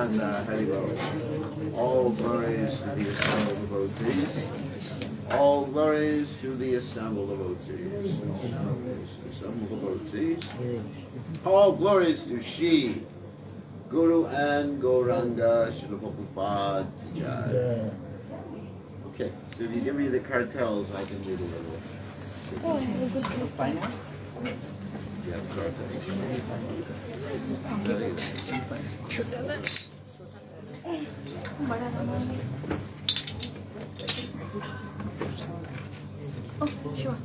Atmananda, Haribol. All glories to the assembled devotees. All glories to the assembled devotees. All glories to the assembled devotees. All glories to Shi, Guru and Gauranga, Srila Prabhupada Ki Jai. Okay, so if you give me the cartels, I can read a little. Fine one? You have cartels. Oh, sure.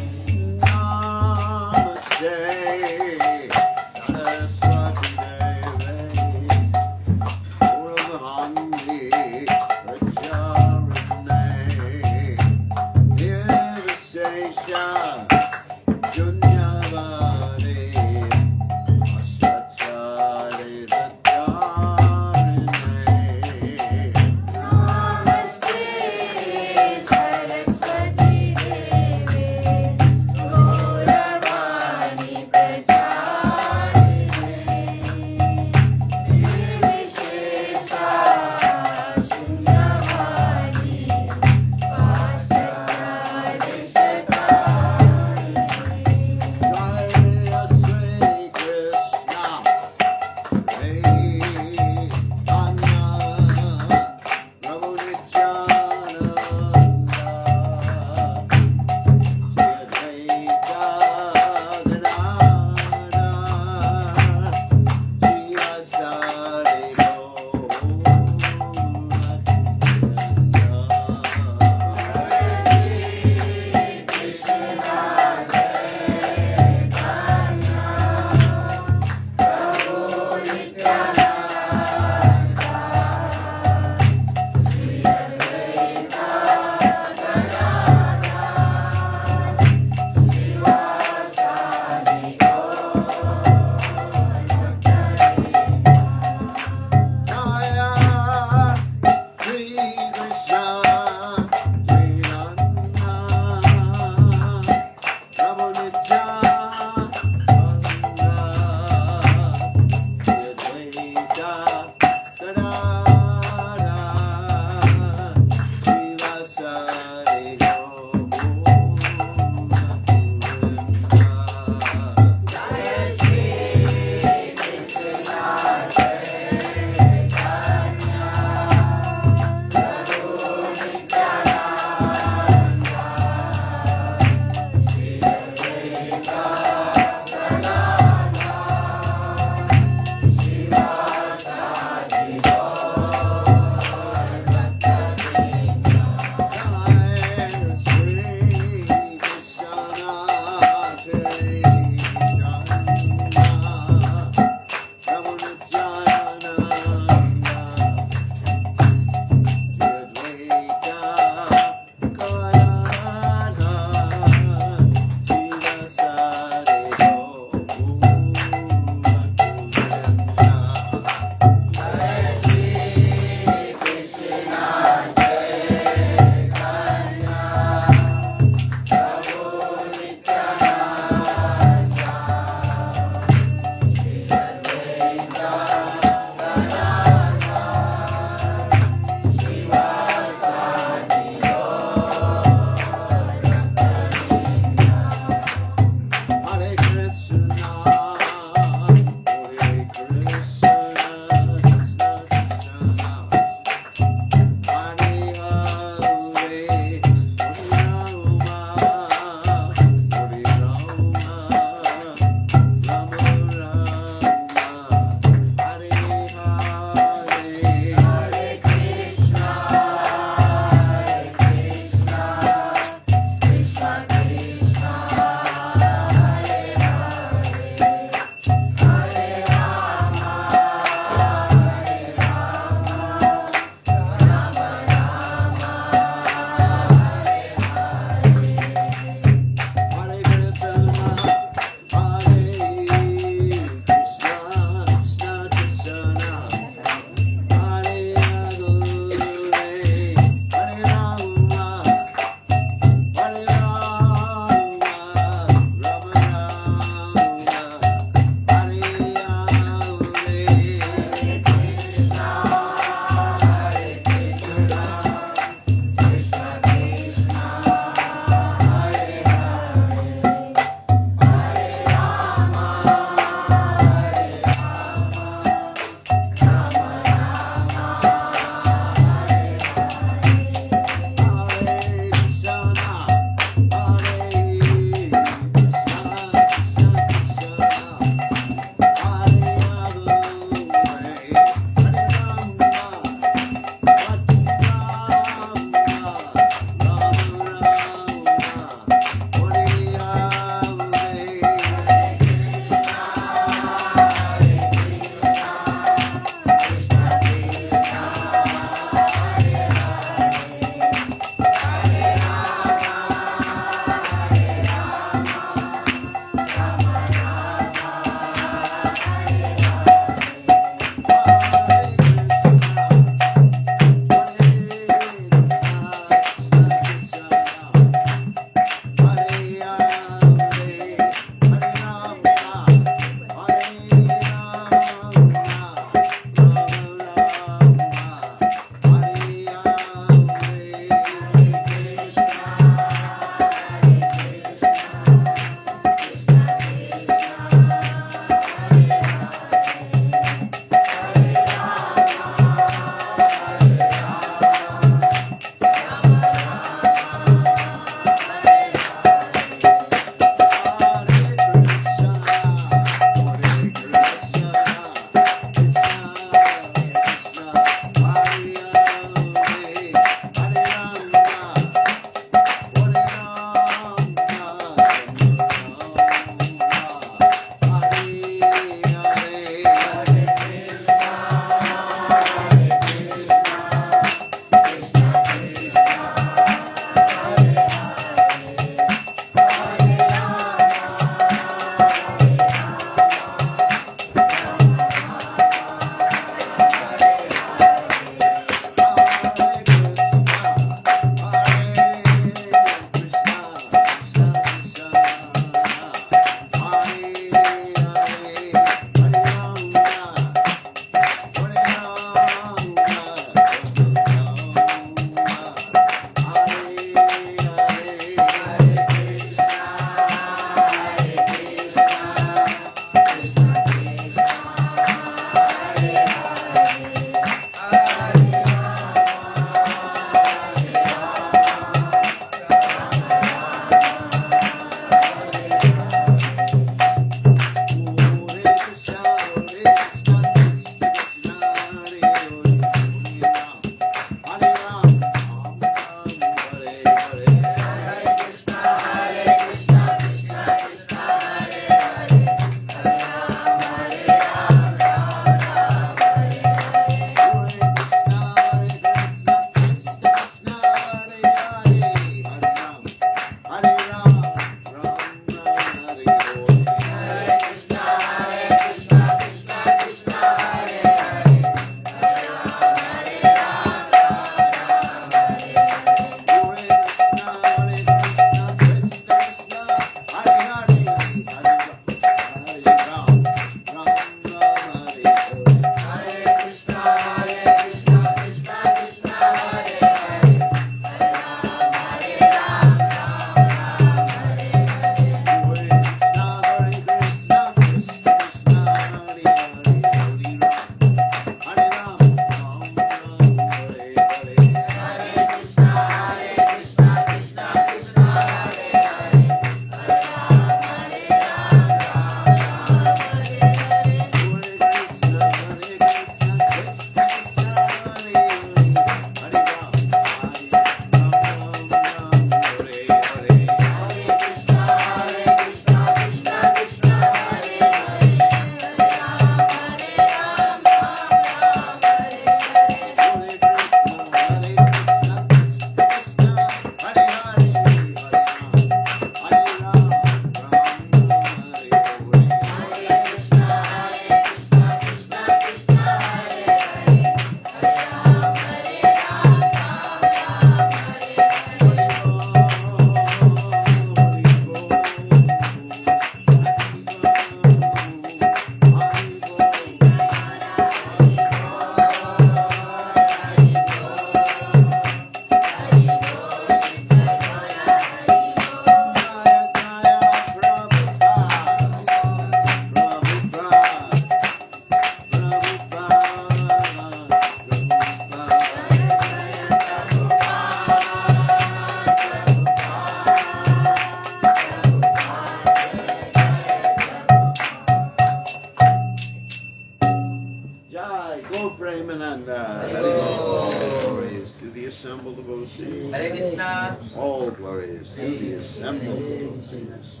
Nitai, Gaur Premananda. Haribo. All glories to the assembled devotees. Hare Krishna. All glories to the assembled devotees.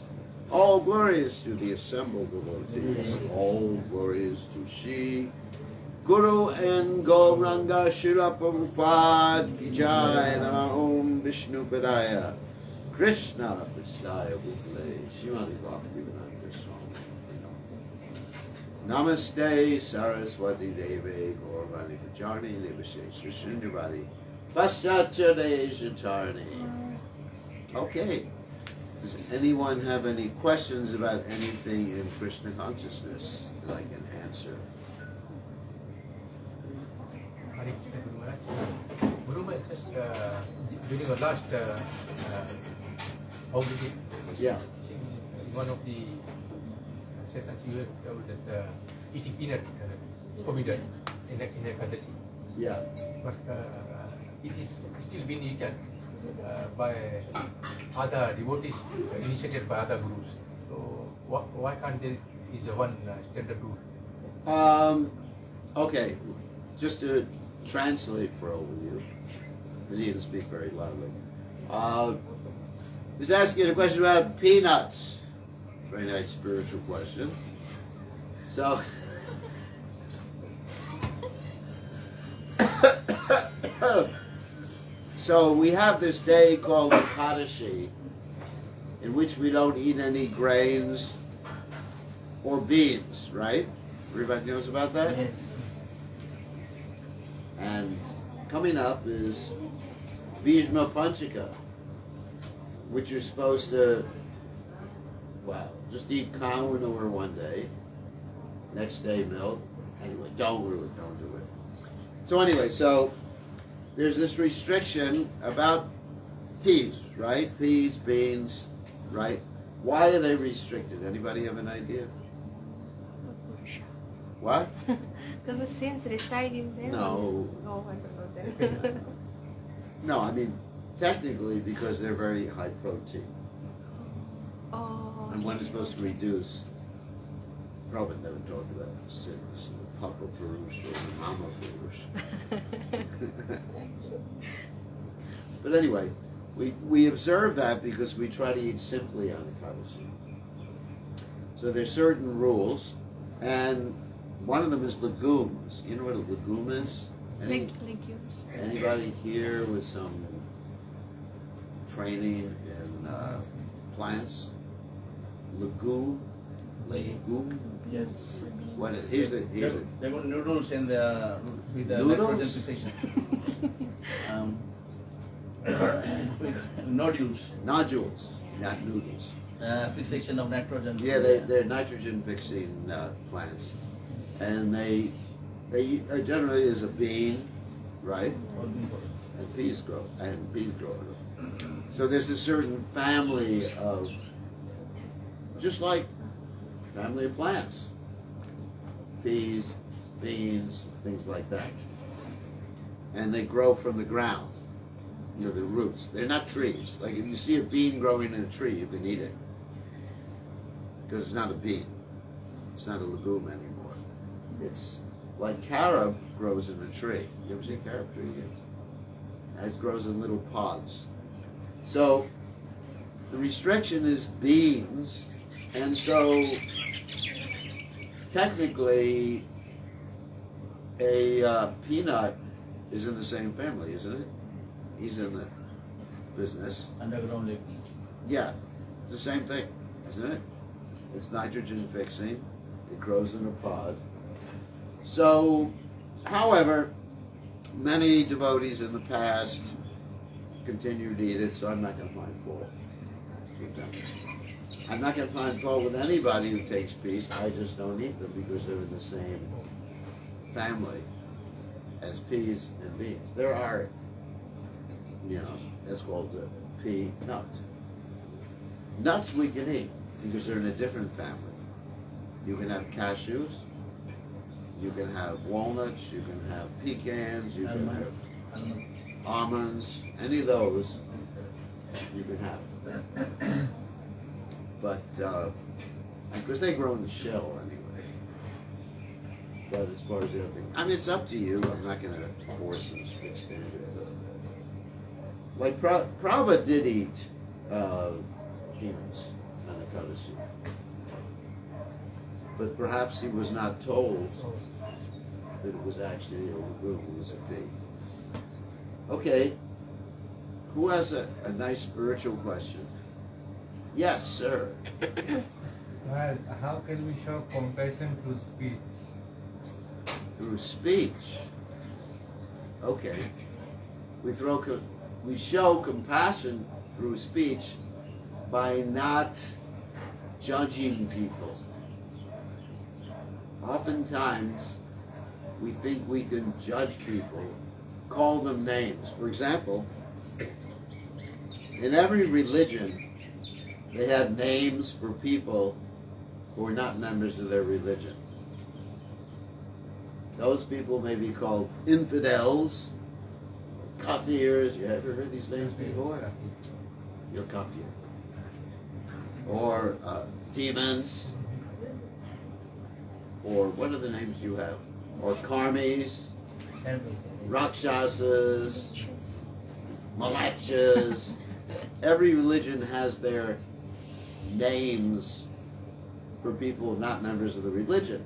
All glories to the assembled devotees. All glories to Shri Guru and Gauranga Srila Prabhupada Ki Jai. Nama Om Vishnu Padaya Krishna Prasthaya Bhutale Shrimati Bhaktivedanta Swami. Namaste Saraswati Deve Gauravani Pacharni Nivasesha Shunyavadi Paschatya Shatarni. Okay. Does anyone have any questions about anything in Krishna consciousness that I can answer? Hare Krishna, Guru Maharaj. Guru Maharaj, just during our last outing, Yeah. in one of the sessions you have told that eating peanut is forbidden in a Kadasi. Yeah. But it is still being eaten by other devotees, initiated by other gurus. So why can't there is a one standard rule? Okay. Just to translate for all of you, because he didn't speak very loudly. He's asking a question about peanuts. Very nice spiritual question. So, so we have this day called Ekadashi, in which we don't eat any grains or beans, right? Everybody knows about that? Yes. And coming up is Bhishma Panchaka, which you're supposed to, well, just eat cow manure one day, next day milk. Anyway, don't do it. So anyway, so there's this restriction about peas, right? Peas, beans, right? Why are they restricted? Anybody have an idea? What? Because the sins reside in them. No. Oh, I don't know then. No, I mean, technically because they're very high protein. Oh. And one is supposed to reduce. Prabhupada never talked about sins, Papa Purush or Mama Purush. But anyway, we observe that because we try to eat simply on Ekadashi. So there's certain rules, and one of them is legumes. You know what a legume is? Legumes. Anybody here with some training in plants? Legume? Yes. What is? Here's a. They got noodles in the with the Noodles? nitrogen fixation. Nodules. Nodules, not noodles. Fixation of nitrogen. Yeah, they're nitrogen fixing plants, and they generally is a bean, right? And peas grow. So there's a certain family of, just like family of plants, peas, beans, things like that, and they grow from the ground. You know, the roots. They're not trees. Like if you see a bean growing in a tree, you can eat it. Because it's not a bean. It's not a legume anymore. It's like carob grows in a tree. You ever see a carob tree yet? It grows in little pods. So the restriction is beans, and so technically a peanut is in the same family, isn't it? He's in the business. Underground lake. Yeah, it's the same thing, isn't it? It's nitrogen fixing. It grows in a pod. So, however, many devotees in the past continue to eat it, so I'm not going to find fault with them. I'm not going to find fault with anybody who takes peas. I just don't eat them because they're in the same family as peas and beans. There are, you know, that's called a pea nut. Nuts we can eat because they're in a different family. You can have cashews, you can have walnuts, you can have pecans, you can have almonds, any of those you can have. But, because they grow in the shell anyway. But as far as the other thing, I mean, it's up to you. I'm not going to force a strict standard. Like Prabhupada did eat demons on the Kadasi. But perhaps he was not told that it was actually a Guru who was a pig. Okay. Who has a nice spiritual question? Yes, sir. Well, how can we show compassion through speech? Through speech. Okay. We show compassion through speech by not judging people. Oftentimes, we think we can judge people, call them names. For example, in every religion, they have names for people who are not members of their religion. Those people may be called infidels, kafirs. You ever heard these names before? You're kafir. Or demons. Or what are the names you have? Or karmis, rakshasas, malachas. Every religion has their names for people not members of the religion.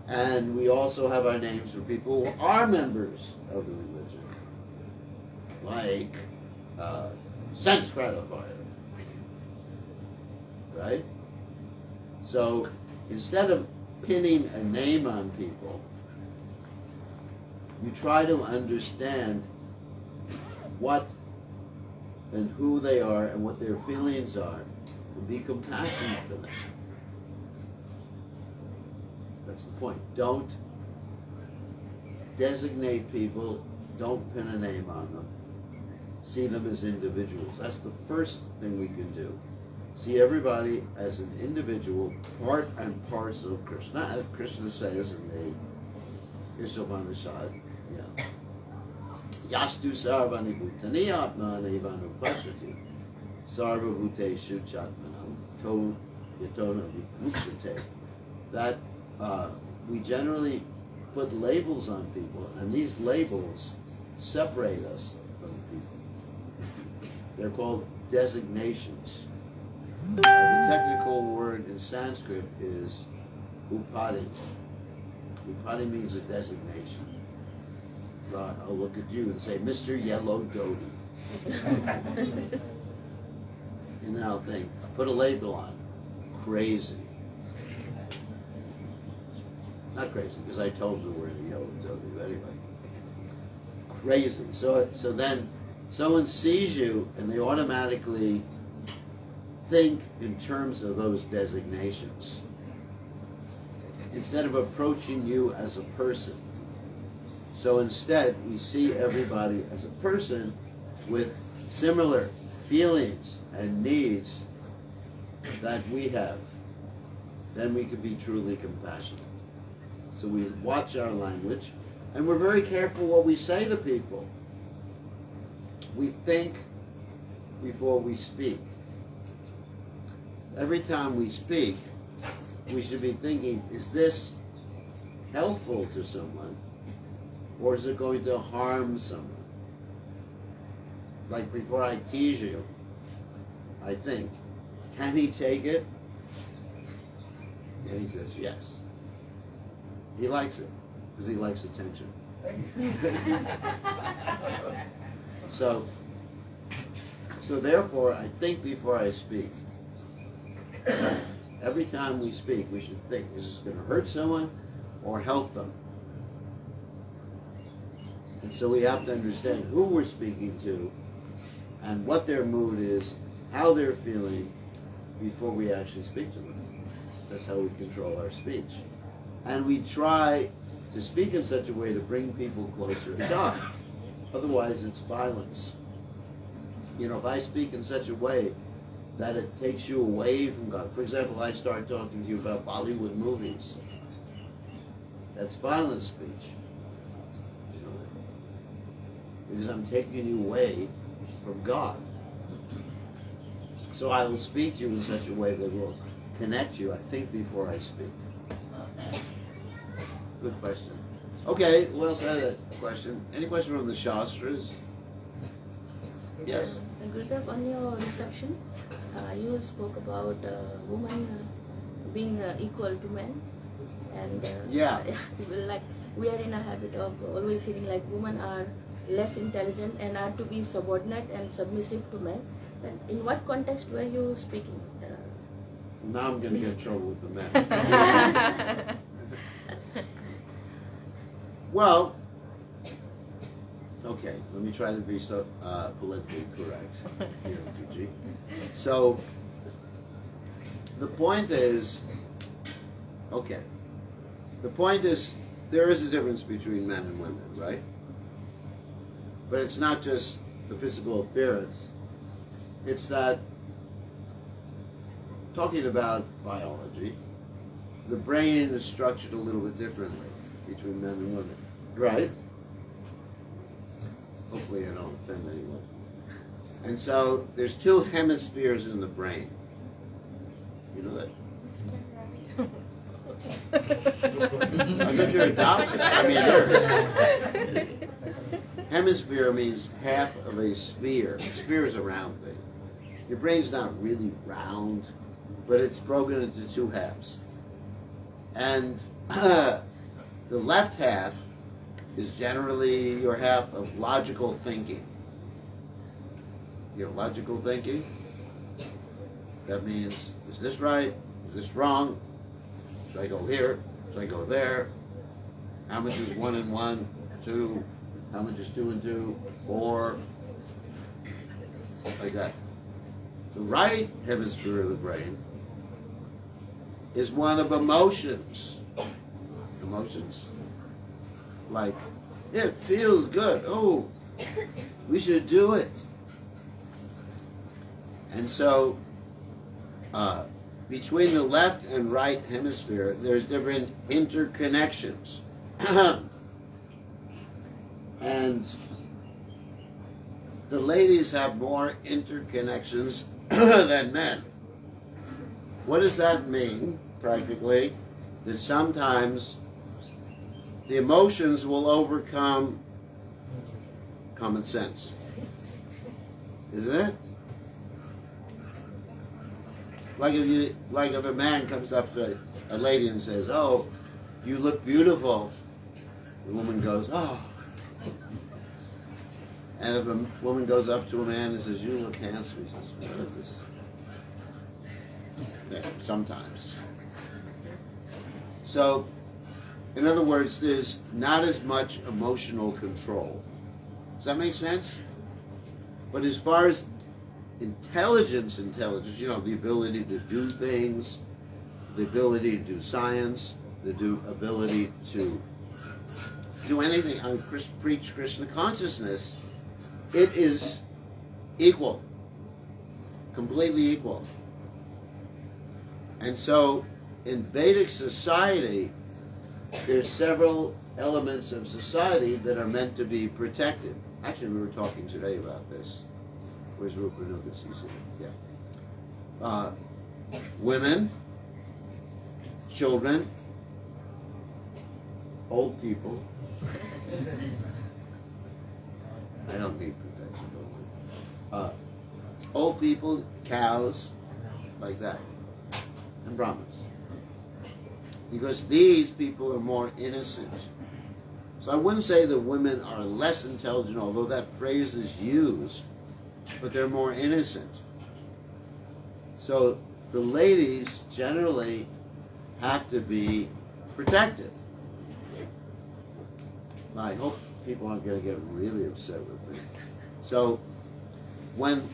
And we also have our names for people who are members of the religion. Like sense gratifier. Right? So instead of pinning a name on people, you try to understand what and who they are and what their feelings are and be compassionate for them. That's the point. Don't designate people, don't pin a name on them. See them as individuals. That's the first thing we can do. See everybody as an individual, part and parcel of Krishna, as Krishna says in the Ishopanishad. Yeah. Yastu sarvani bhutani atmani vanupashati sarva bhuteshu chatmanam to yatona vikmukshate. That we generally put labels on people, and these labels separate us from people. They're called designations. The technical word in Sanskrit is upadi. Upadi means a designation. I'll look at you and say, Mr. Yellow Goatee. And then I'll think, put a label on. Crazy. Not crazy, because I told you we're the yellow goatee, but anyway. Crazy. So then someone sees you and they automatically think in terms of those designations instead of approaching you as a person. So instead, we see everybody as a person with similar feelings and needs that we have. Then we can be truly compassionate. So we watch our language, and we're very careful what we say to people. We think before we speak. Every time we speak, we should be thinking, is this helpful to someone, or is it going to harm someone? Like before I tease you, I think, can he take it? And he says, yes. He likes it, because he likes attention. So therefore, I think before I speak. Every time we speak, we should think, is this going to hurt someone or help them? And so we have to understand who we're speaking to and what their mood is, how they're feeling, before we actually speak to them. That's how we control our speech. And we try to speak in such a way to bring people closer to God. Otherwise, it's violence. You know, if I speak in such a way that it takes you away from God. For example, I start talking to you about Bollywood movies. That's violent speech. You know, because I'm taking you away from God. So I will speak to you in such a way that will connect you. I think before I speak. Good question. Okay, who else had a question? Any question from the Shastras? Yes. Gurudev, on your reception, you spoke about women being equal to men, and Yeah. like we are in a habit of always feeling like women are less intelligent and are to be subordinate and submissive to men. But in what context were you speaking? Now I'm going to get in trouble with the men. Well, okay, let me try to be so politically correct here, Fuji. So, the point is, okay, the point is there is a difference between men and women, right? But it's not just the physical appearance. It's that, talking about biology, the brain is structured a little bit differently between men and women, right? Hopefully I don't offend anyone. And so there's two hemispheres in the brain. You know that? I thought you were a doctor. I mean, there's. Hemisphere means half of a sphere. A sphere is a round thing. Your brain's not really round, but it's broken into two halves. And the left half is generally your half of logical thinking. You have logical thinking? That means, is this right? Is this wrong? Should I go here? Should I go there? How much is 1 and 1? 2? How much is 2 and 2? 4? Like that. The right hemisphere of the brain is one of emotions. Emotions. Like, it feels good. Oh, we should do it. And so, between the left and right hemisphere, there's different interconnections. And the ladies have more interconnections than men. What does that mean, practically? That sometimes the emotions will overcome common sense. Isn't it? Like if a man comes up to a lady and says, "Oh, you look beautiful," the woman goes, "Oh." And if a woman goes up to a man and says, "You look handsome," he says, "What is this?" Yeah, sometimes. So, in other words, there's not as much emotional control. Does that make sense? But as far as intelligence, you know, the ability to do things, the ability to do science, the ability to do anything, I preach Krishna consciousness, it is equal, completely equal. And so, in Vedic society, there's several elements of society that are meant to be protected. Actually, we were talking today about this. Where's Rupa Nugas? He's here. Yeah. Women, children, old people. I don't need protection, don't worry. Old people, cows, like that, and Brahmins. Because these people are more innocent. So I wouldn't say that women are less intelligent, although that phrase is used, but they're more innocent. So the ladies generally have to be protected. Now, I hope people aren't going to get really upset with me. So when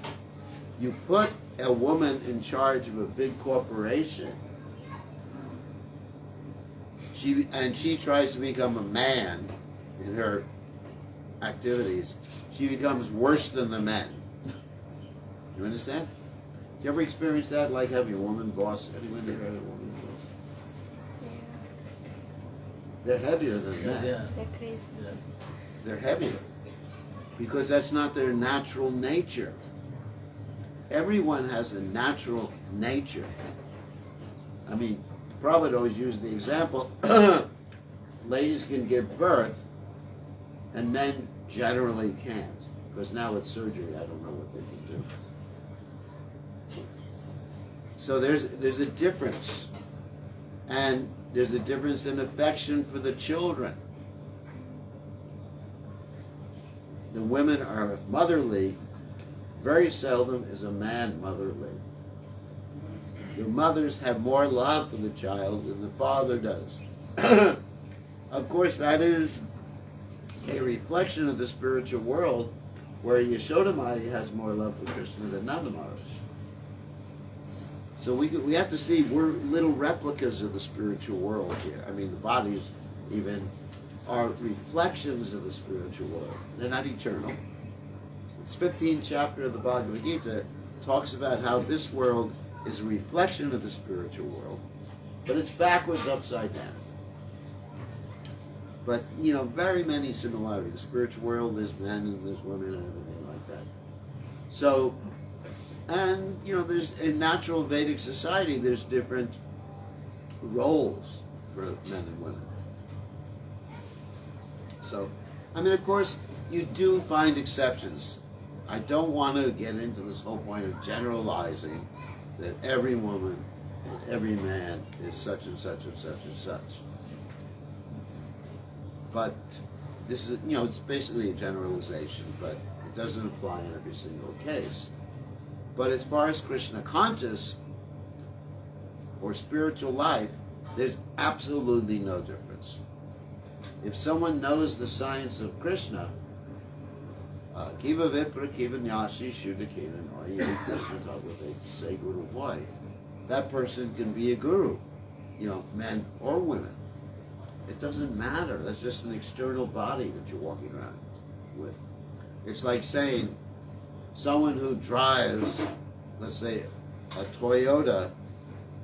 you put a woman in charge of a big corporation, she tries to become a man in her activities, she becomes worse than the men. You understand? You ever experience that, like having a woman boss? Anyone ever had a woman boss? Yeah. They're heavier than men. Yeah. They're crazy. Yeah. They're heavier. Because that's not their natural nature. Everyone has a natural nature. I mean, Prabhu always used the example ladies can give birth and men generally can't. Because now with surgery, I don't know what they can do. So there's a difference. And there's a difference in affection for the children. The women are motherly. Very seldom is a man motherly. The mothers have more love for the child than the father does. Of course, that is a reflection of the spiritual world, where Yashodamaya has more love for Krishna than Nanda Maharaj. So we have to see we're little replicas of the spiritual world here. I mean, the bodies even are reflections of the spiritual world. They're not eternal. It's 15th chapter of the Bhagavad Gita talks about how this world is a reflection of the spiritual world, but it's backwards, upside down. But, you know, very many similarities. The spiritual world, there's men and there's women and everything like that. So, and, you know, there's, in natural Vedic society, there's different roles for men and women. So, I mean, of course, you do find exceptions. I don't want to get into this whole point of generalizing that every woman and every man is such and such and such and such. But this is, you know, it's basically a generalization, but it doesn't apply in every single case. But as far as Krishna conscious or spiritual life, there's absolutely no difference. If someone knows the science of Krishna, Kiva Vipra Kiva Nyashi Shuddha Kiva Nori, Krishna taught what they say Guru Boy. That person can be a guru, you know, men or women. It doesn't matter. That's just an external body that you're walking around with. It's like saying someone who drives, let's say, a Toyota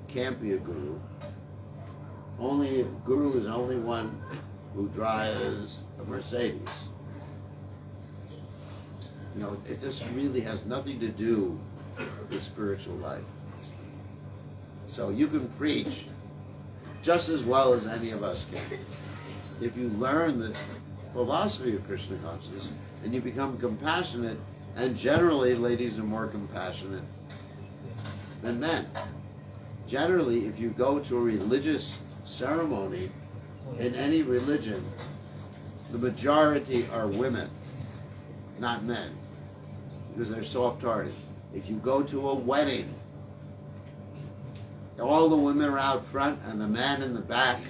can't be a guru. Only a guru is only one who drives a Mercedes. You know, it just really has nothing to do with spiritual life. So you can preach just as well as any of us can. If you learn the philosophy of Krishna consciousness and you become compassionate, and generally ladies are more compassionate than men. Generally, if you go to a religious ceremony in any religion, the majority are women, not men, because they're soft-hearted. If you go to a wedding, all the women are out front and the man in the back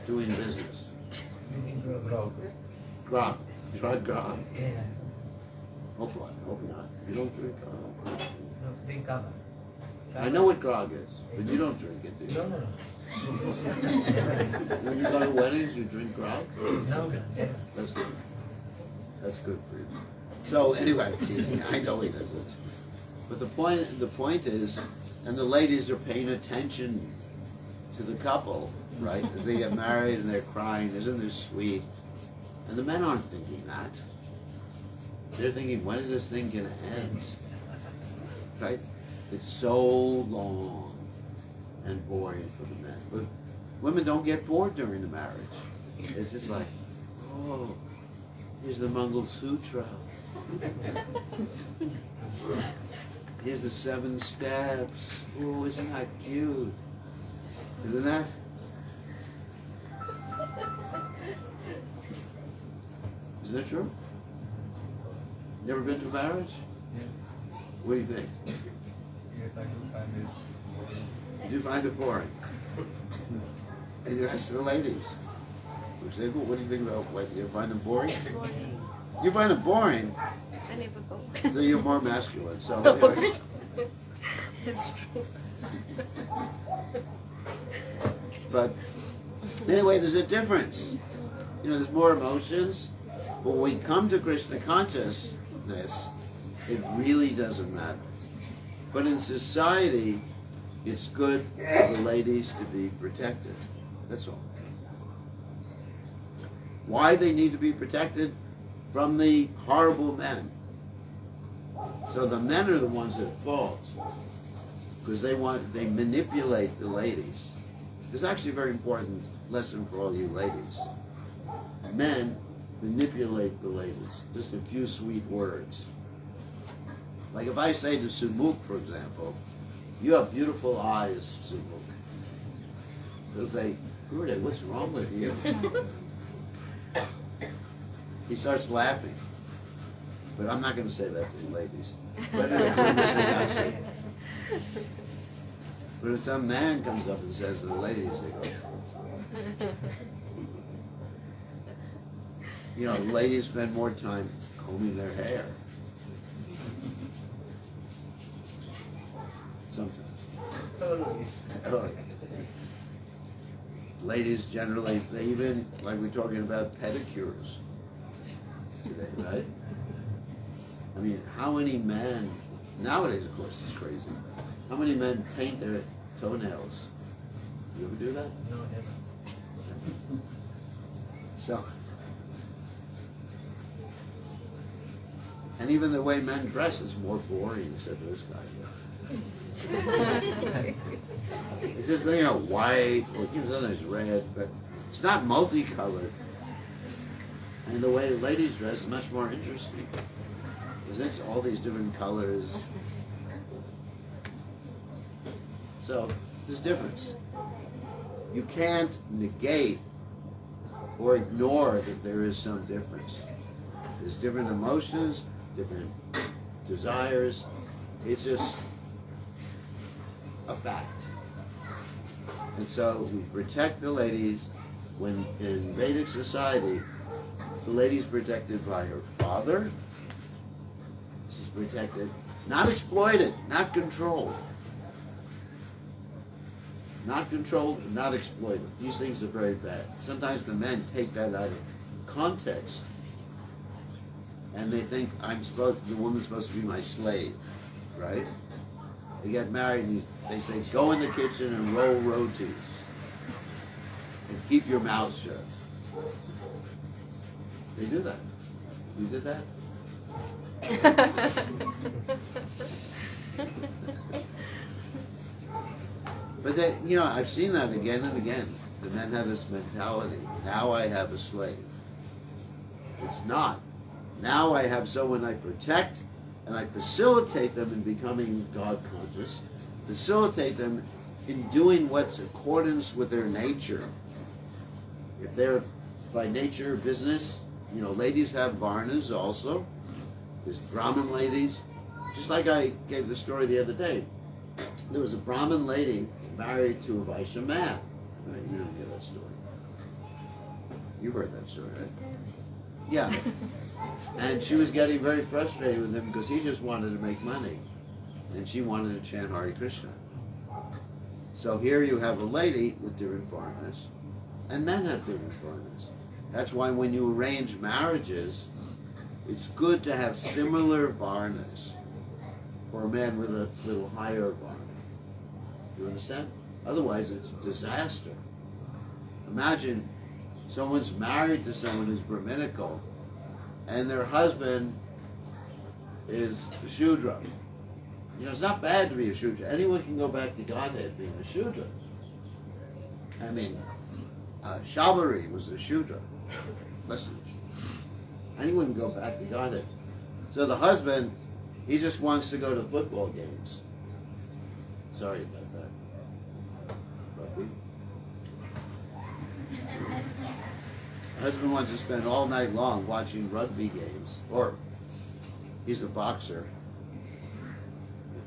doing business. Grog. You tried grog? Yeah. Hope not. You don't drink grog. No, drink kava. I know what grog is, but you don't drink it, do you? No. When you go to weddings, you drink grog? No. That's good. That's good for you. So anyway, teasing. I know he doesn't. But the point is, and the ladies are paying attention to the couple, right? As they get married and they're crying, isn't this sweet? And the men aren't thinking that. They're thinking, when is this thing going to end? Right? It's so long and boring for the men. But women don't get bored during the marriage. It's just like, oh, here's the Mangal Sutra. Here's the 7 steps. Oh, isn't that cute? Isn't that? Isn't that true? Never been to a marriage? Yes, What do you think? yes, I do find it boring. You find it boring. And you ask the ladies. Which they go, what do you think about what? You find them boring? It's boring. You find it boring, I never go. so you're more masculine. So anyway. It's true. But anyway, there's a difference. You know, there's more emotions. But when we come to Krishna consciousness, it really doesn't matter. But in society, it's good for the ladies to be protected. That's all. Why they need to be protected? From the horrible men. So the men are the ones at fault. Because they manipulate the ladies. It's actually a very important lesson for all you ladies. Men manipulate the ladies. Just a few sweet words. Like if I say to Subuk, for example, you have beautiful eyes, Subuk. They'll say, Gurudev, what's wrong with you? He starts laughing. But I'm not going to say that to the ladies. But anyway, but if some man comes up and says to the ladies, they go, you know, ladies spend more time combing their hair. Sometimes. Ladies generally, they even, like we're talking about pedicures today, right? I mean, how many men, nowadays of course it's crazy, how many men paint their toenails? You ever do that? No, never. So, and even the way men dress is more boring except for this guy. It's just, you know, white, or sometimes red, but it's not multicolored. And the way the ladies dress is much more interesting. Because it's all these different colors. So, there's difference. You can't negate or ignore that there is some difference. There's different emotions, different desires. It's just a fact. And so we protect the ladies. When in Vedic society, the lady's protected by her father. She's protected, not exploited, not controlled. Not controlled, not exploited. These things are very bad. Sometimes the men take that out of context and they think the woman's supposed to be my slave, right? They get married and they say, go in the kitchen and roll rotis and keep your mouth shut. They do that. You did that? But they, you know, I've seen that again and again. The men have this mentality. Now I have a slave. It's not. Now I have someone I protect, and I facilitate them in becoming God conscious, facilitate them in doing what's in accordance with their nature. If they're by nature business, you know, ladies have varnas also. There's Brahmin ladies. Just like I gave the story the other day. There was a Brahmin lady married to a Vaishya man. Right, you don't get that story. You heard that story, right? Yeah. And she was getting very frustrated with him because he just wanted to make money. And she wanted to chant Hare Krishna. So here you have a lady with different varnas, and men have different varnas. That's why when you arrange marriages, it's good to have similar varnas for a man with a little higher varna. You understand? Otherwise it's a disaster. Imagine someone's married to someone who's Brahminical and their husband is a Shudra. You know, it's not bad to be a Shudra. Anyone can go back to Godhead being a Shudra. I mean, Shabari was a Shudra. Listen, anyone can go back to Godhead. So the husband, he just wants to go to football games. Sorry about that. Prabhu. The husband wants to spend all night long watching rugby games, or he's a boxer.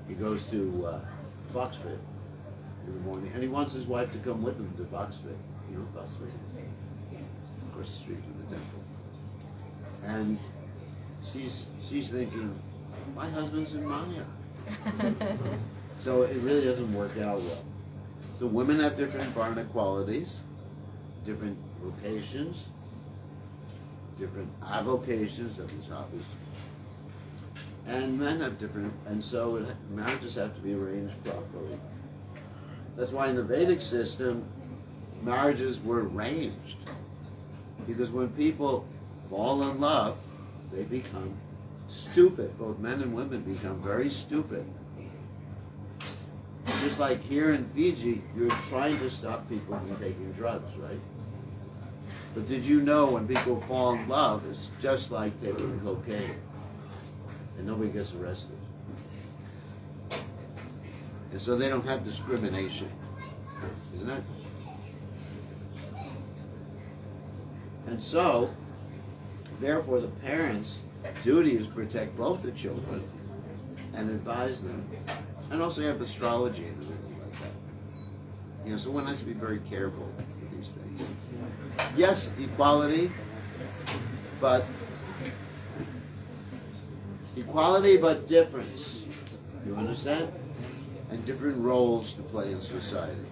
He goes to Boxfit in the morning, and he wants his wife to come with him to Boxfit. You know Boxfit? Across the street from the temple. And she's thinking, my husband's in Maya. So it really doesn't work out well. So women have different varna qualities, different vocations, different avocations, that means hobbies. And men have different, and so marriages have to be arranged properly. That's why in the Vedic system, marriages were arranged. Because when people fall in love, they become stupid. Both men and women become very stupid. just like here in Fiji, you're trying to stop people from taking drugs, right? But did you know when people fall in love, it's just like taking cocaine, and nobody gets arrested. And so they don't have discrimination, isn't it? And so, therefore, the parents' duty is to protect both the children and advise them. And also you have astrology and everything like that. You know, so one has to be very careful with these things. Yes, equality, but difference. You understand? And different roles to play in society.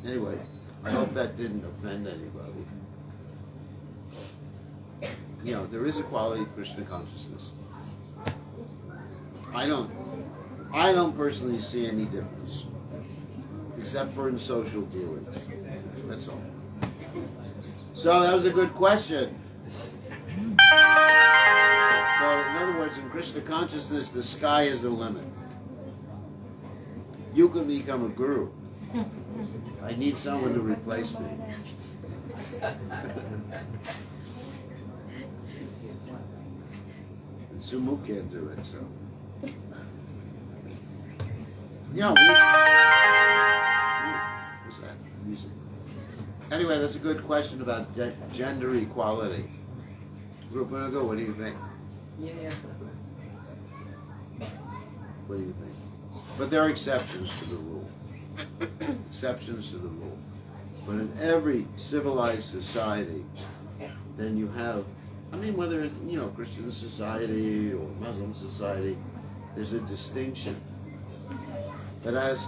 Anyway, I hope that didn't offend anybody. You know, there is equality in Krishna consciousness. I don't personally see any difference, except for in social dealings. That's all. So that was a good question. So in other words, in Krishna consciousness, the sky is the limit. You can become a guru. I need someone to replace me. And Sumu can't do it, so. You know, what's that? Music. Anyway, that's a good question about gender equality. Rupanuga, what do you think? Yeah. What do you think? But there are exceptions to the rule. Exceptions to the rule. But in every civilized society, then you have, I mean, whether it's, you know, Christian society or Muslim society, there's a distinction. But as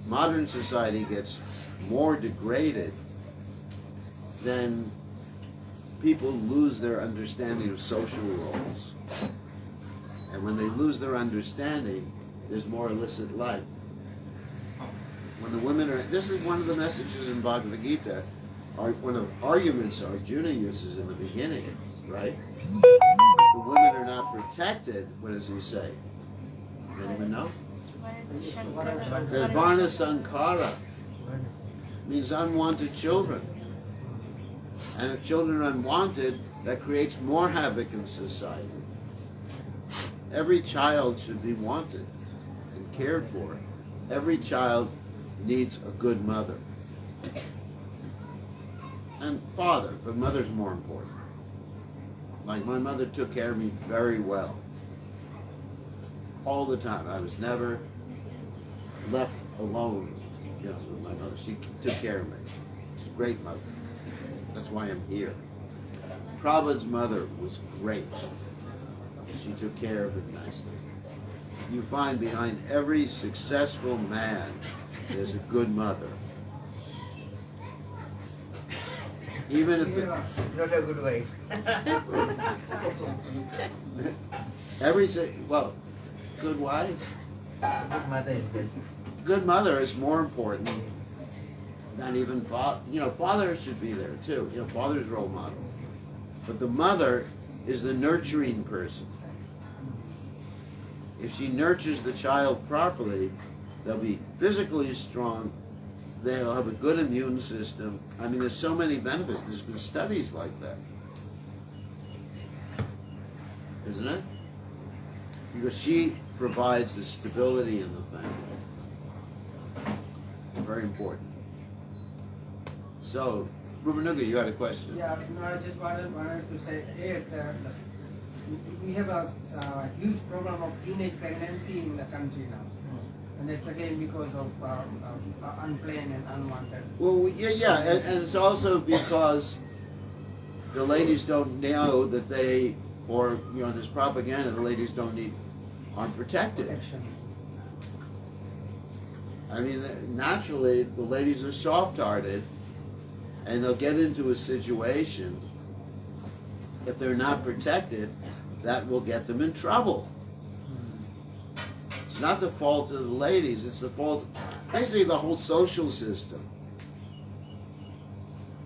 modern society gets more degraded, then people lose their understanding of social roles. And when they lose their understanding, there's more illicit life. When the women are, this is one of the messages in Bhagavad Gita, one of the arguments Arjuna uses in the beginning, right? If the women are not protected, what does he say? Anyone know? There's Varna Sankara, means unwanted children. And if children are unwanted, that creates more havoc in society. Every child should be wanted and cared for. Every child needs a good mother. And father, but mother's more important. Like my mother took care of me very well. All the time. I was never left alone, you know, with my mother. She took care of me. She's a great mother. That's why I'm here. Prabhupada's mother was great. She took care of him nicely. You find behind every successful man, there's a good mother. Even if it, Not a good wife. well, good wife, Good mother is best. good mother is more important than even father. You know, father should be there too. You know, father's role model. But the mother is the nurturing person. If she nurtures the child properly, they'll be physically strong, they'll have a good immune system. I mean, there's so many benefits. There's been studies like that. Isn't it? Because she provides the stability in the family. Very important. So, Rupanuga, you had a question? Yeah, no, I just wanted to say that we have a huge problem of teenage pregnancy in the country now. And that's again because of unplanned and unwanted. Well, yeah, and it's also because the ladies don't know that they, or, you know, there's propaganda, the ladies aren't protected. Protection. I mean, naturally, the ladies are soft-hearted, and they'll get into a situation, if they're not protected, that will get them in trouble. It's not the fault of the ladies, it's the fault, basically the whole social system.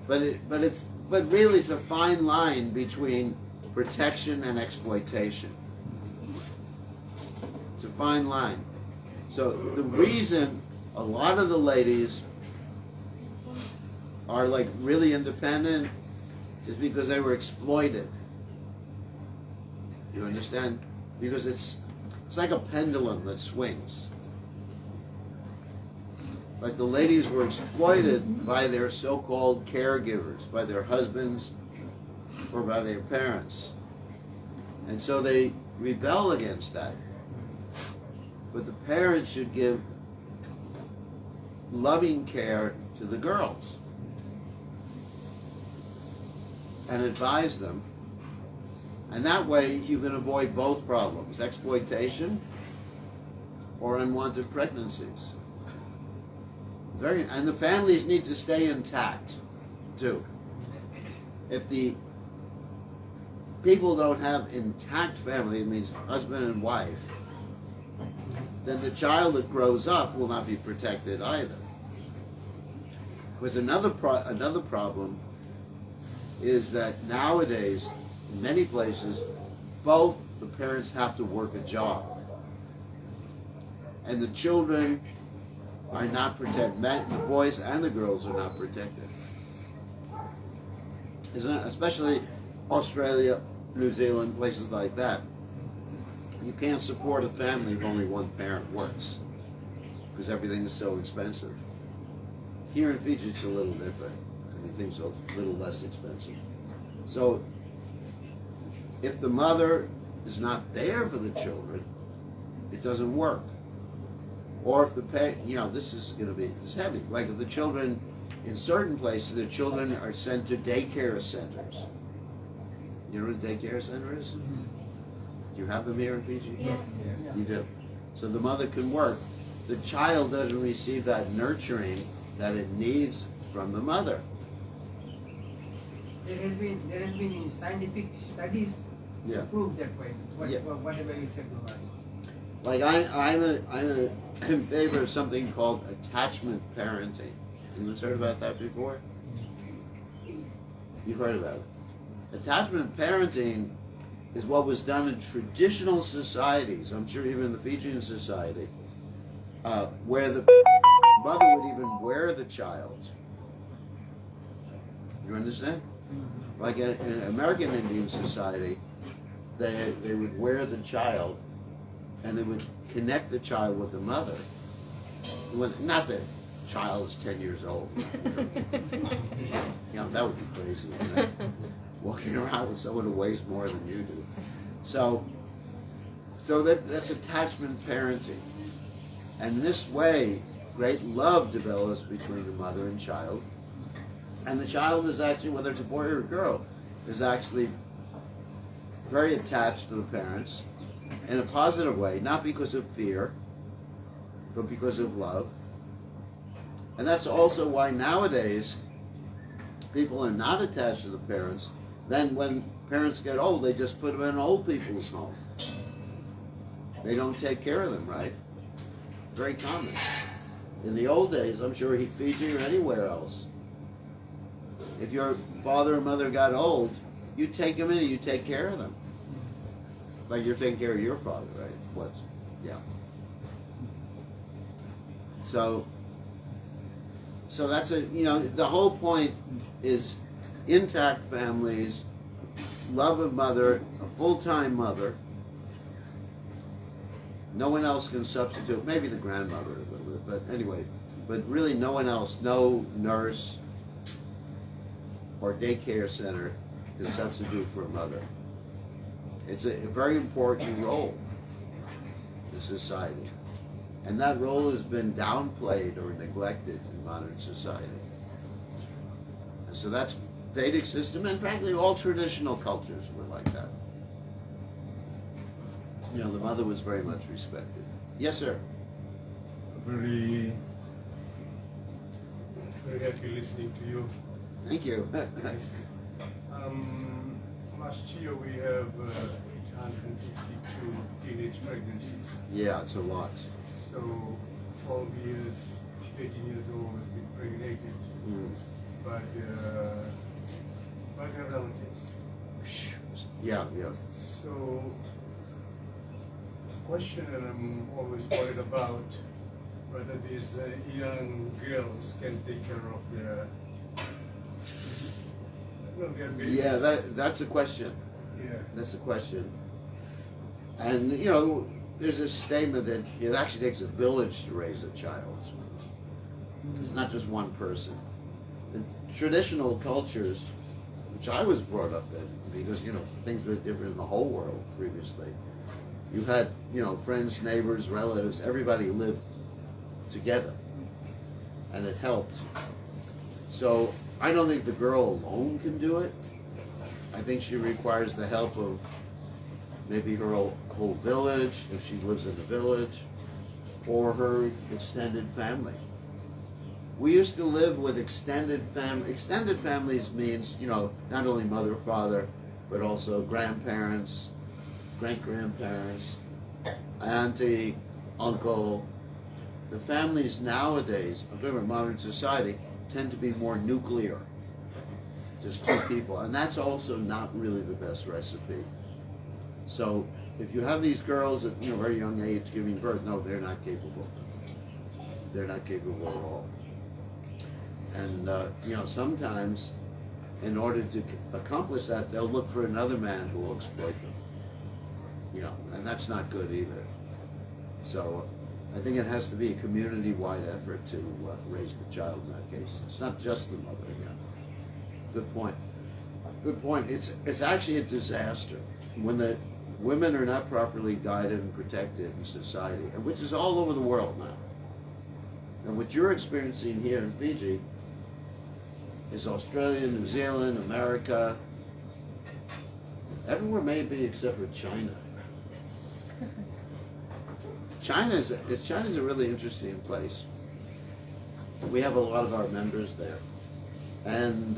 But really it's a fine line between protection and exploitation. fine line. So the reason a lot of the ladies are like really independent is because they were exploited. You understand? Because it's like a pendulum that swings. Like the ladies were exploited by their so-called caregivers, by their husbands or by their parents. And so they rebel against that. But the parents should give loving care to the girls and advise them. And that way you can avoid both problems, exploitation or unwanted pregnancies. And the families need to stay intact too. If the people don't have intact family, it means husband and wife, then the child that grows up will not be protected either. Because another problem is that nowadays, in many places, both the parents have to work a job. And the children are not protected. The boys and the girls are not protected. Isn't it? Especially Australia, New Zealand, places like that. You can't support a family if only one parent works, because everything is so expensive. Here in Fiji, it's a little different. I mean, things are a little less expensive. So, if the mother is not there for the children, it doesn't work. Or if the this is going to be heavy. Like if the children, in certain places, the children are sent to daycare centers. You know what a daycare center is? Do you have them here in Fiji? Yeah. You do. So the mother can work. The child doesn't receive that nurturing that it needs from the mother. There has been scientific studies to prove that point. Whatever you said to us. Like I'm in favor of something called attachment parenting. Anyone's heard about that before? You've heard about it. Attachment parenting is what was done in traditional societies, I'm sure even the Fijian society, where the mother would even wear the child. You understand? Like in American Indian society, they would wear the child and they would connect the child with the mother. Not that the child is 10 years old. That would be crazy. Walking around with someone who weighs more than you do. So that's attachment parenting. And this way, great love develops between the mother and child. And the child is actually, whether it's a boy or a girl, is actually very attached to the parents in a positive way, not because of fear, but because of love. And that's also why nowadays people are not attached to the parents. Then when parents get old, they just put them in old people's home. They don't take care of them, right? Very common. In the old days, I'm sure Fiji or anywhere else, if your father or mother got old, you take them in and you take care of them. Like you're taking care of your father, right? Yeah. So that's the whole point is intact families, love of mother, a full-time mother. No one else can substitute, maybe the grandmother, but anyway, but really no one else, no nurse or daycare center can substitute for a mother. It's a very important role in society. And that role has been downplayed or neglected in modern society. And so that's Vedic system, and frankly all traditional cultures were like that. The mother was very much respected. Yes, sir. Very happy listening to you. Thank you. Last year we have 852 teenage pregnancies. Yeah, it's a lot. So 12 years, 18 years old has been impregnated by her relatives. Yeah. So question that I'm always worried about, whether these young girls can take care of their, their babies. Yeah, that's a question. Yeah. That's a question. And, you know, there's a statement that it actually takes a village to raise a child. It's not just one person. In traditional cultures, which I was brought up in, because, you know, things were different in the whole world previously. You had, you know, friends, neighbors, relatives, everybody lived together. And it helped. So I don't think the girl alone can do it. I think she requires the help of maybe her whole village, if she lives in a village, or her extended family. We used to live with extended family. Extended families means, you know, not only mother, father, but also grandparents, great-grandparents, auntie, uncle. The families nowadays, I'm talking about modern society, tend to be more nuclear. Just two people. And that's also not really the best recipe. So if you have these girls at, you know, very young age giving birth, no, they're not capable. They're not capable at all. And, you know, sometimes in order to accomplish that, they'll look for another man who will exploit them. You know, and that's not good either. So I think it has to be a community-wide effort to raise the child in that case. It's not just the mother again. Good point. Good point. It's actually a disaster when the women are not properly guided and protected in society, and which is all over the world now. And what you're experiencing here in Fiji is Australia, New Zealand, America, everywhere maybe except for China. China's a really interesting place. We have a lot of our members there. And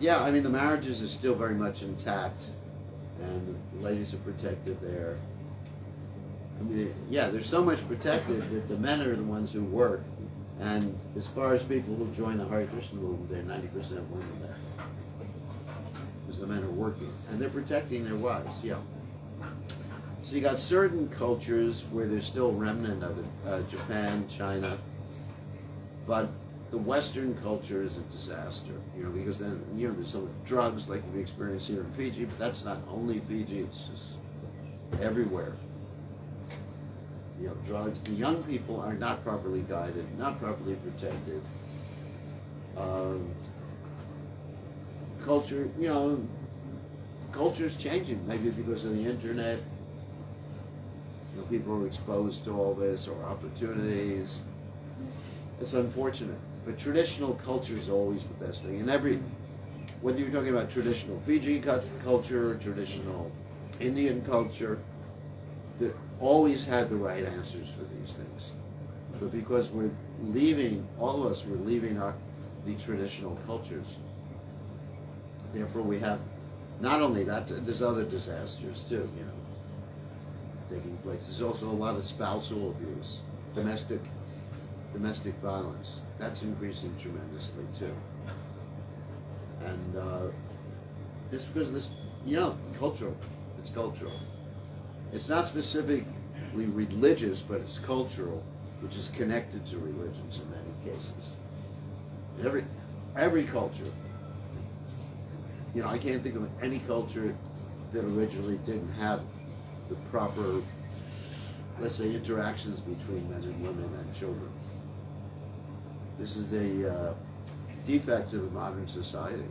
yeah, I mean, the marriages are still very much intact, and the ladies are protected there. I mean, yeah, there's so much protected that the men are the ones who work. And as far as people who join the Hare Krishna movement, they're 90% women there. Because the men are working. And they're protecting their wives, yeah. So you got certain cultures where there's still a remnant of it, Japan, China. But the Western culture is a disaster, you know, because then, you know, there's so much drugs like we experience here in Fiji, but that's not only Fiji, it's just everywhere. You know, drugs. The young people are not properly guided, not properly protected. Culture, you know, culture's changing, maybe because of the internet. You know, people are exposed to all this, or opportunities. It's unfortunate. But traditional culture is always the best thing. And whether you're talking about traditional Fiji culture, traditional Indian culture, they always had the right answers for these things. But because we're leaving, all of us, we're leaving the traditional cultures. Therefore, we have not only that, there's other disasters too, you know, taking place. There's also a lot of spousal abuse, domestic violence. That's increasing tremendously too. And this because of this, you know, cultural. It's cultural. It's not specifically religious, but it's cultural, which is connected to religions in many cases. Every culture. You know, I can't think of any culture that originally didn't have the proper, let's say, interactions between men and women and children. This is the defect of the modern society.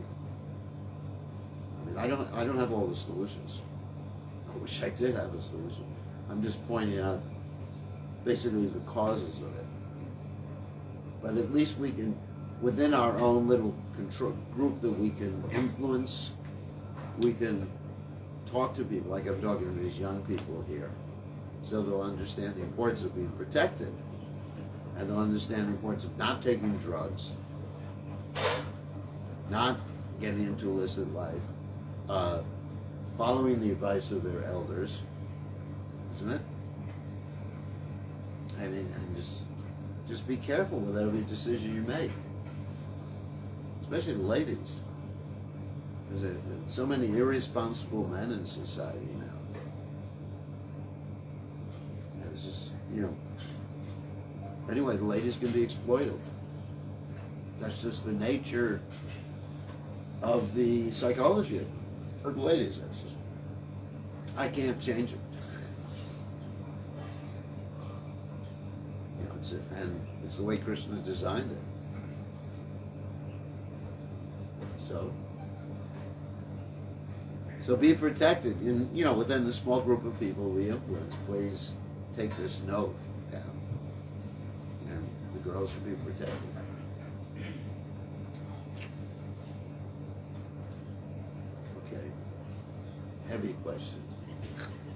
I mean, I don't have all the solutions. I wish I did have a solution. I'm just pointing out basically the causes of it. But at least we can, within our own little control group that we can influence, we can talk to people, like I'm talking to these young people here, so they'll understand the importance of being protected, and they'll understand the importance of not taking drugs, not getting into illicit life, following the advice of their elders, isn't it? I mean, and just be careful with every decision you make, especially the ladies. There's so many irresponsible men in society now. you know, anyway, the ladies can be exploited. That's just the nature of the psychology of the ladies. That's just, I can't change it. You know, and it's the way Krishna designed it. So be protected. In, you know, within the small group of people we influence, please take this note down. And the girls should be protected. Okay. Heavy question.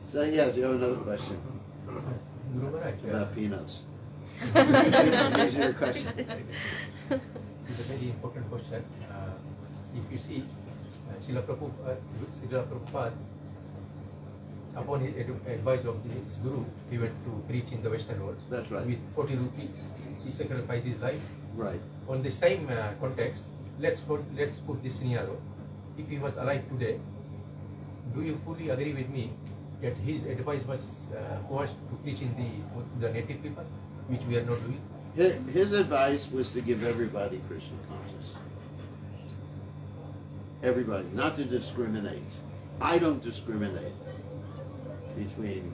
So yes, you have another question Guru Maharaj, about peanuts. Easier question. it's a very important question. If you see, Srila Prabhupada, upon his advice of his guru, he went to preach in the Western world. That's right. With 40 rupees, he sacrificed his life. Right. On the same context, let's put this scenario. If he was alive today, do you fully agree with me that his advice was coerced to preach in the native people, which we are not doing? His advice was to give everybody Krishna consciousness. Everybody, not to discriminate. I don't discriminate between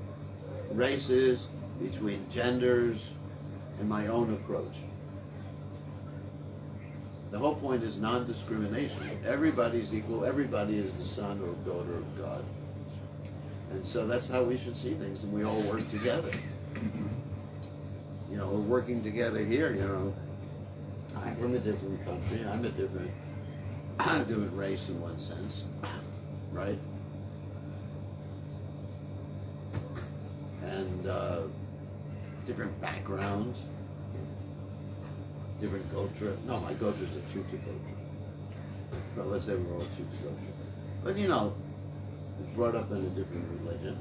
races, between genders, and my own approach. The whole point is non-discrimination. Everybody's equal. Everybody is the son or daughter of God. And so that's how we should see things, and we all work together. You know, we're working together here, you know. I'm from a different country. I'm a different race in one sense, right? And different backgrounds, different culture. No, my culture is a Chuta culture. Well, let's say we're all Chuta culture. But you know, brought up in a different religion.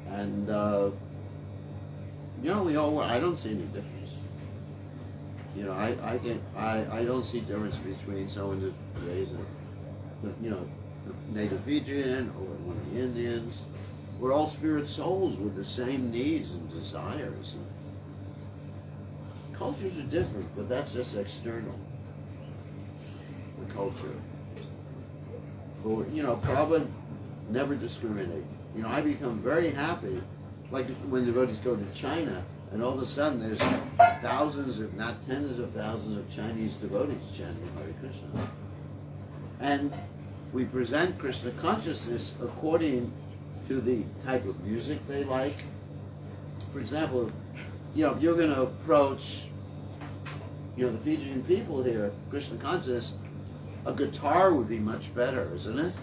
And you know, we all, I don't see any difference. You know, I don't see difference between someone that's raised in, you know, native Fijian or one of the Indians. We're all spirit souls with the same needs and desires. Cultures are different, but that's just external. The culture. But, you know, Prabhupada never discriminate. You know, I become very happy, like when devotees go to China, and all of a sudden there's thousands, if not tens of thousands of Chinese devotees chanting Hare Krishna. And we present Krishna consciousness according to the type of music they like. For example, you know, if you're going to approach, you know, the Fijian people here, Krishna consciousness, a guitar would be much better, isn't it?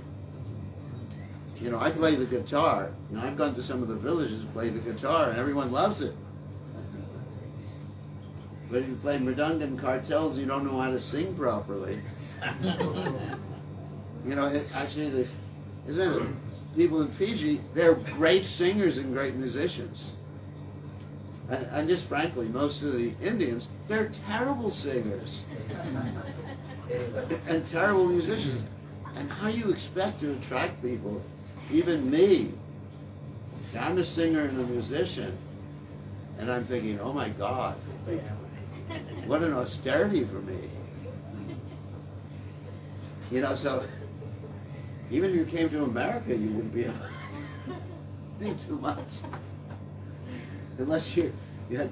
You know, I play the guitar. You know, I've gone to some of the villages and play the guitar, and everyone loves it. But if you play mridanga and cartels, you don't know how to sing properly. You know, actually, isn't it? People in Fiji, they're great singers and great musicians. And just frankly, most of the Indians, they're terrible singers and terrible musicians. And how you expect to attract people? Even me, I'm a singer and a musician, and I'm thinking, oh my God, what an austerity for me. You know, so even if you came to America, you wouldn't be able to do too much. Unless you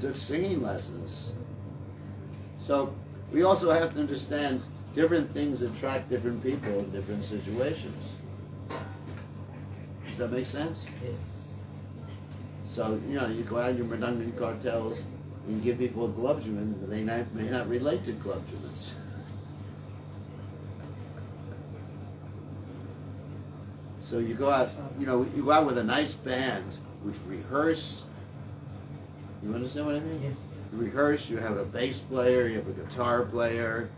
took singing lessons. So we also have to understand different things attract different people in different situations. Does that make sense? Yes. So, you know, you go out in your mridanga cartels and give people a glubjuman, but they may not relate to glubjumans. So you go out, you know, you go out with a nice band which rehearse. You understand what I mean? Yes. You rehearse, you have a bass player, you have a guitar player.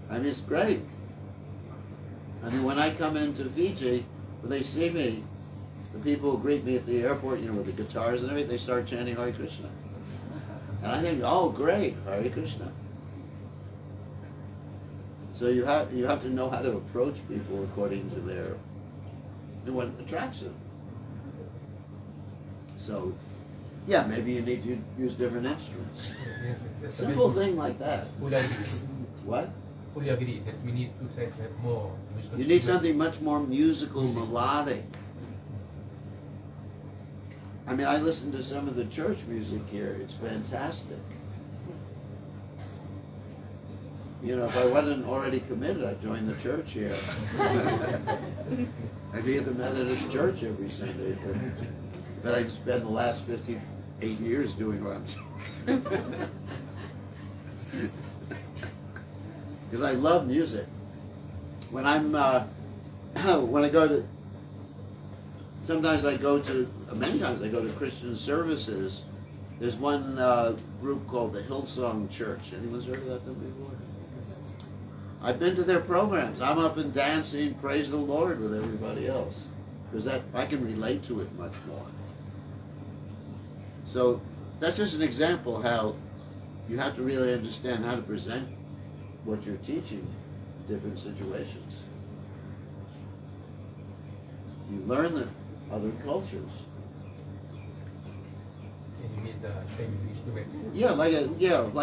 I mean, it's great. I mean, when I come into Fiji, when they see me, the people who greet me at the airport, you know, with the guitars and everything, they start chanting Hare Krishna. And I think, oh, great, Hare Krishna. So you have to know how to approach people according to their, and what attracts them. So, yeah, maybe you need to use different instruments. Yes, that's a Simple very thing like that. Fully agree. What? Fully agree that we need to have more musical You need instruments. something much more musical, melodic. I mean, I listen to some of the church music here. It's fantastic. You know, if I wasn't already committed, I'd join the church here. I'd be at the Methodist church every Sunday. But I'd spend the last 58 years doing what I'm doing. Because I love music. When I'm, when I go to, sometimes I go to, many times I go to Christian services. There's one group called the Hillsong Church. Anyone's heard of that before? I've been to their programs. I'm up and dancing, praise the Lord with everybody else. Because that I can relate to it much more. So that's just an example how you have to really understand how to present what you're teaching in different situations. You learn the other cultures. And you need the same instrument. Yeah, like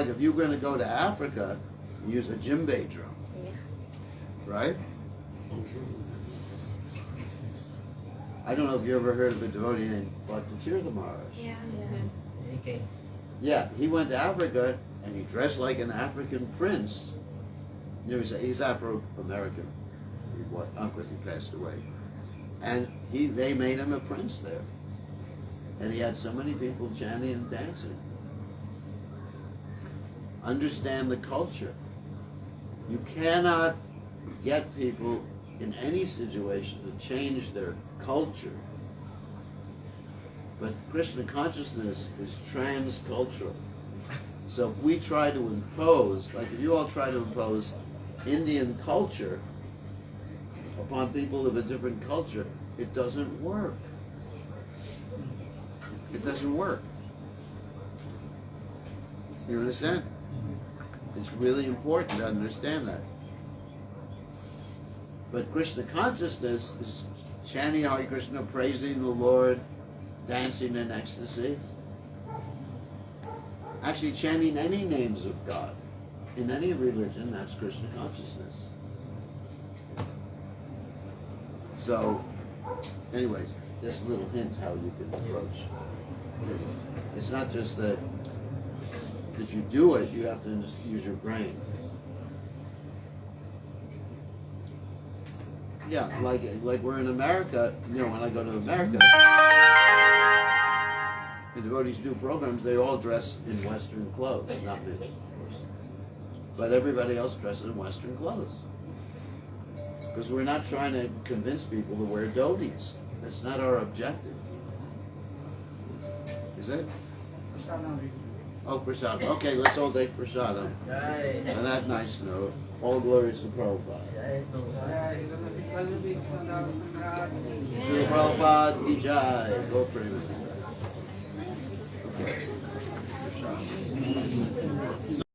if you're going to go to Africa, you use a djembe drum, Yeah. right? I don't know if you ever heard of a devotee named Bhaktacharya Maharaj. Yeah. Okay. Yeah, he went to Africa and he dressed like an African prince. You know, he's Afro-American. Of course, he passed away. And they made him a prince there. And he had so many people chanting and dancing. Understand the culture. You cannot get people in any situation to change their culture. But Krishna consciousness is transcultural. So if we try to impose, like if you all try to impose Indian culture upon people of a different culture, it doesn't work. It doesn't work. You understand? It's really important to understand that. But Krishna consciousness is chanting Hare Krishna, praising the Lord, dancing in ecstasy. Actually chanting any names of God in any religion, that's Krishna consciousness. So, anyways, just a little hint how you can approach. It's not just that you do it, you have to just use your brain. Yeah, like we're in America, you know, when I go to America, the devotees do programs, they all dress in Western clothes, not me, of course. But everybody else dresses in Western clothes. Because we're not trying to convince people to wear dhotis. That's not our objective. Is it? Oh, prasadam. Okay, let's all take prasadam. Jai. On that nice note, all glories to Prabhupada. Jai to Sri Prabhupada ki jai. Go Premanand. Okay. Prasadam.